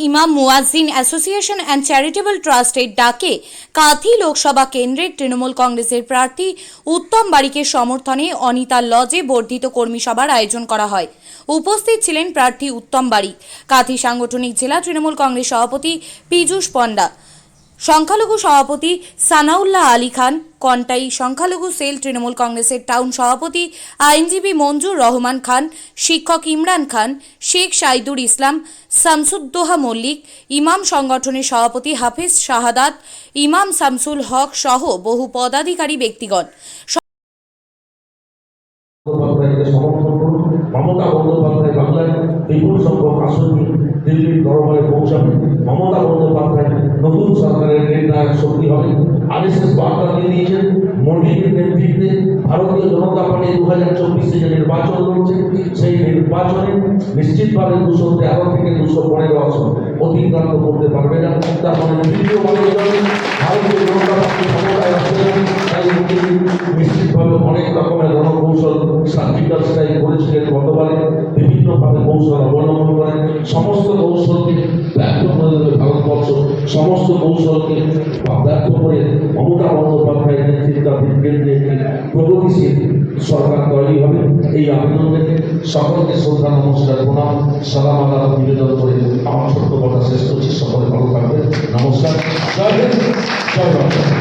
ইমাম মুয়াজ্জিন association and charitable ট্রাস্টের ডাকে কাঁথি লোকসভা কেন্দ্রের তৃণমূল কংগ্রেসের প্রার্থী উত্তম বারিকের সমর্থনে অনিতা লজে বর্ধিত কর্মী সভার আয়োজন করা হয়। উপস্থিত ছিলেন প্রার্থী উত্তম বারিক, কাঁথি সাংগঠনিক জেলা তৃণমূল কংগ্রেস সভাপতি পীযূষ পণ্ডা, সংখ্যালঘু সভাপতি সানাউল্লাহ আলী খান, কন্টাই সংখ্যালঘু সেল তৃণমূল কংগ্রেসের টাউন সভাপতি আইনজীবী মঞ্জুর রহমান খান, শিক্ষক ইমরান খান, শেখ সাইদুর ইসলাম, শামসুদ্দোহা মল্লিক, ইমাম সংগঠনের সভাপতি হাফিজ শাহাদাত, ইমাম শামসুল হক সহ বহু পদাধিকারী ব্যক্তিগণ। সমর্থন করুন। মমতা বন্দ্যোপাধ্যায় বাংলায় বিপুল সংখ্যক আসন দিল্লির দরবারে পৌঁছাবে। মমতা বন্দ্যোপাধ্যায় নতুন সরকারের নির্ণায়ক শক্তি হবে। আরএসএস বার্তা দিয়ে দিয়েছেন, মোদীর নেতৃত্বে ভারতীয় জনতা পার্টি 2024 যে নির্বাচন লড়ছে, সেই নির্বাচনে নিশ্চিতভাবে 213 থেকে 215 আসন অতিক্রান্ত করতে পারবে না। তার মানে তৃতীয় ভারতীয় জনতা পার্টি ক্ষমতায় আসবে না। তাই নিশ্চিতভাবে অনেক রকমের রণকৌশল সার্জিক্যাল স্ট্রাইক করেছিলেন গতবারে, বিভিন্নভাবে কৌশল অবলম্বন করেন। সমস্ত কৌশলকে ব্যর্থ করে দেবে ভারতবর্ষ। সমস্ত কৌশলকে ব্যর্থ করে মমতা বন্দ্যোপাধ্যায়ের নেতৃত্বাধীন কেন্দ্রে একটি প্রগতিশীল সরকার তৈরি হবে। এই আবেদন থেকে সকলকে শ্রদ্ধা, নমস্কার, প্রণাম, সালাম আদাব নিবেদন করে আমার ছোট্ট কথা শেষ করছি। সকলে ভালো থাকবেন। নমস্কার। জয় হিন্দ, জয় বাংলা।